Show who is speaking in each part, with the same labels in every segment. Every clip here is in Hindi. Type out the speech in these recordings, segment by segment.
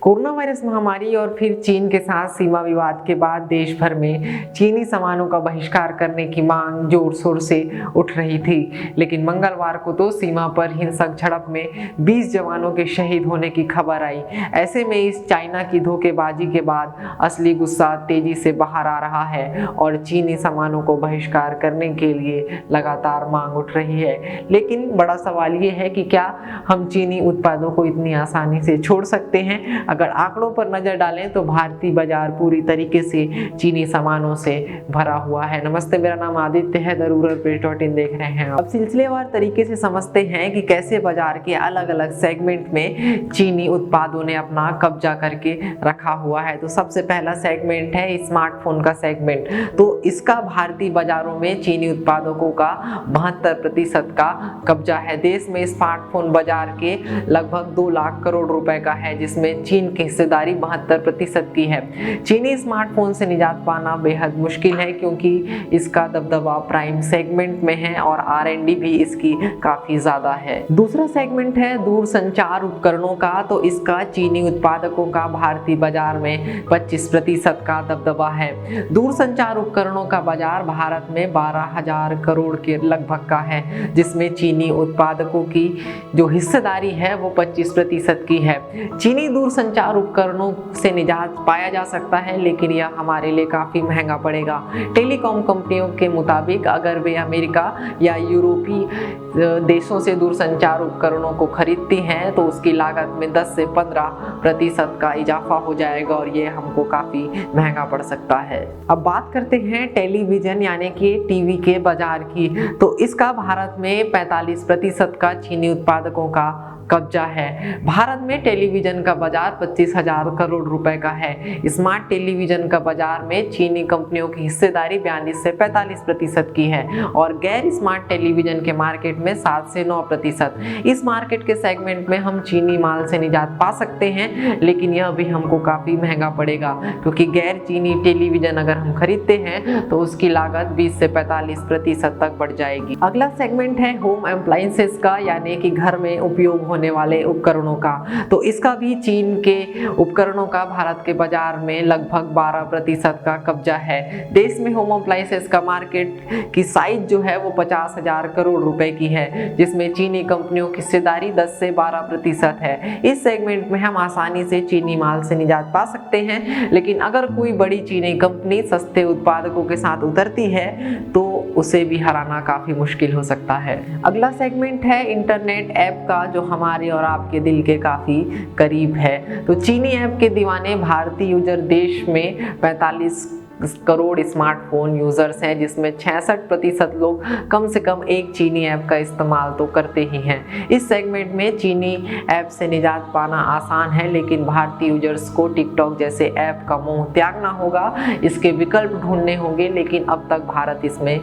Speaker 1: कोरोना वायरस महामारी और फिर चीन के साथ सीमा विवाद के बाद देश भर में चीनी सामानों का बहिष्कार करने की मांग जोर शोर से उठ रही थी, लेकिन मंगलवार को तो सीमा पर हिंसक झड़प में 20 जवानों के शहीद होने की खबर आई। ऐसे में इस चाइना की धोखेबाजी के बाद असली गुस्सा तेजी से बाहर आ रहा है और चीनी सामानों को बहिष्कार करने के लिए लगातार मांग उठ रही है। लेकिन बड़ा सवाल ये है कि क्या हम चीनी उत्पादों को इतनी आसानी से छोड़ सकते हैं? अगर आंकड़ों पर नजर डालें तो भारतीय बाजार पूरी तरीके से चीनी सामानों से भरा हुआ है। नमस्ते, मेरा नाम आदित्य है, द रूरल पेज.in देख रहे हैं। अब सिलसिलेवार तरीके से समझते हैं कि कैसे बाजार के अलग अलग सेगमेंट में चीनी उत्पादों ने अपना कब्जा करके रखा हुआ है। तो सबसे पहला सेगमेंट है स्मार्टफोन का सेगमेंट। तो इसका भारतीय बाजारों में चीनी उत्पादकों का 72% का कब्जा है। देश में स्मार्टफोन बाजार के लगभग 2 लाख करोड़ रुपए का है, जिसमें चीन की हिस्सेदारी 72% की है। चीनी स्मार्टफोन से निजात पाना बेहद मुश्किल है क्योंकि इसका दबदबा प्राइम सेगमेंट में है और R&D भी इसकी काफी ज्यादा है। दूसरा सेगमेंट है दूरसंचार उपकरणों का। तो इसका चीनी उत्पादकों का भारतीय बाजार में 25% का दबदबा है। दूरसंचार उपकरणों का बाजार भारत में 12,000 करोड़ के लगभग का है, जिसमें चीनी उत्पादकों की जो हिस्सेदारी है वो 25% की है। चीनी दूरसंचार उपकरणों से निजात पाया जा सकता है, लेकिन यह हमारे लिए काफी महंगा पड़ेगा। टेलीकॉम कंपनियों के मुताबिक अगर वे अमेरिका या यूरोपीय देशों से दूरसंचार उपकरणों को खरीदती हैं तो उसकी लागत में 10 से 15% का इजाफा हो जाएगा और ये हमको काफी महंगा पड़ सकता है। अब बात करते हैं टेलीविजन यानी कि टीवी के बाजार की। तो इसका भारत में 45% का चीनी उत्पादकों का कब्जा है। भारत में टेलीविजन का बाजार 25,000 करोड़ रुपए का है। स्मार्ट टेलीविजन का बाजार में चीनी कंपनियों की हिस्सेदारी 42 से 45% की है और गैर स्मार्ट टेलीविजन के मार्केट में 7 से 9%। इस मार्केट के सेगमेंट में हम चीनी माल से निजात पा सकते हैं, लेकिन यह भी हमको काफी महंगा पड़ेगा क्योंकि गैर चीनी टेलीविजन अगर हम खरीदते हैं तो उसकी लागत 20 से 45% तक बढ़ जाएगी। अगला सेगमेंट है होम अप्लायंसेस का, यानी कि घर में उपयोग होने वाले उपकरणों का। तो इसका भी चीन के उपकरणों का भारत के बाजार में लगभग 12% का कब्जा है। देश में होम अप्लायंसेस का मार्केट की साइज जो है वो 50,000 करोड़ रुपए की है, जिसमें चीनी कंपनियों की हिस्सेदारी 10 से 12% है। इस सेगमेंट में हम आसानी से चीनी माल से निजात पा सकते हैं, लेकिन अगर कोई बड़ी चीनी कंपनी सस्ते उत्पादकों के साथ उतरती है तो उसे भी हराना काफी मुश्किल हो सकता है। अगला सेगमेंट है इंटरनेट ऐप का, जो हमारे और आपके दिल के काफी करीब है। तो चीनी ऐप के दीवाने भारतीय यूजर देश में 45 करोड़ स्मार्टफोन यूजर्स हैं, जिसमें 66% लोग कम से कम एक चीनी ऐप का इस्तेमाल तो करते ही हैं। इस सेगमेंट में चीनी ऐप से निजात पाना आसान है, लेकिन भारतीय यूजर्स को टिकटॉक जैसे ऐप का मोह त्यागना होगा, इसके विकल्प ढूंढने होंगे, लेकिन अब तक भारत इसमें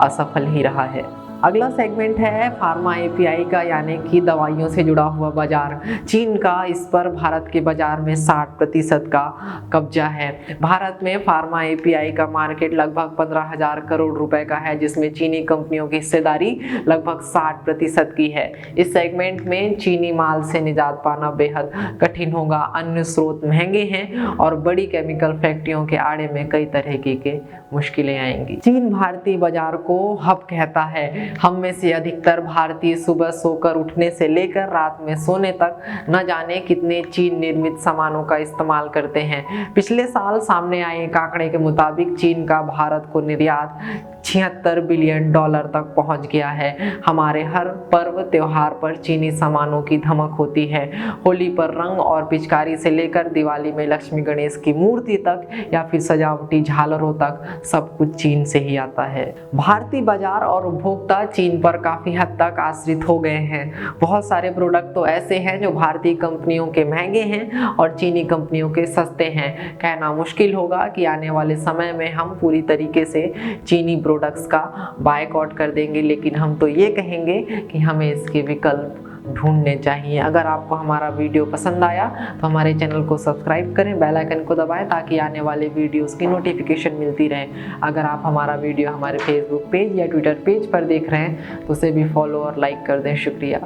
Speaker 1: असफल ही रहा है। अगला सेगमेंट है फार्मा API का, यानी कि दवाइयों से जुड़ा हुआ बाजार। चीन का इस पर भारत के बाजार में 60% का कब्जा है। भारत में फार्मा API का मार्केट लगभग 15,000 करोड़ रुपए का है, जिसमें चीनी कंपनियों की हिस्सेदारी लगभग 60% की है। इस सेगमेंट में चीनी माल से निजात पाना बेहद कठिन होगा। अन्य स्रोत महंगे हैं और बड़ी केमिकल फैक्ट्रियों के आड़े में कई तरह की मुश्किलें आएंगी। चीन भारतीय बाजार को हब कहता है। हम में से अधिकतर भारतीय सुबह सोकर उठने से लेकर रात में सोने तक न जाने कितने चीन निर्मित सामानों का इस्तेमाल करते हैं। पिछले साल सामने आए एक आंकड़े के मुताबिक चीन का भारत को निर्यात $76 बिलियन तक पहुंच गया है। हमारे हर पर्व त्योहार पर चीनी सामानों की धमक होती है। होली पर रंग और पिचकारी से लेकर दिवाली में लक्ष्मी गणेश की मूर्ति तक या फिर सजावटी झालरों तक सब कुछ चीन से ही आता है। भारतीय बाजार और उपभोक्ता चीन पर काफी हद तक आश्रित हो गए हैं। बहुत सारे प्रोडक्ट तो ऐसे हैं जो भारतीय कंपनियों के महंगे हैं और चीनी कंपनियों के सस्ते हैं। कहना मुश्किल होगा कि आने वाले समय में हम पूरी तरीके से चीनी प्रोडक्ट्स का बायकॉट कर देंगे, लेकिन हम तो ये कहेंगे कि हमें इसके विकल्प ढूंढने चाहिए। अगर आपको हमारा वीडियो पसंद आया तो हमारे चैनल को सब्सक्राइब करें, बेल आइकन को दबाएं ताकि आने वाले वीडियोस की नोटिफिकेशन मिलती रहे। अगर आप हमारा वीडियो हमारे फेसबुक पेज या ट्विटर पेज पर देख रहे हैं तो उसे भी फॉलो और लाइक कर दें। शुक्रिया।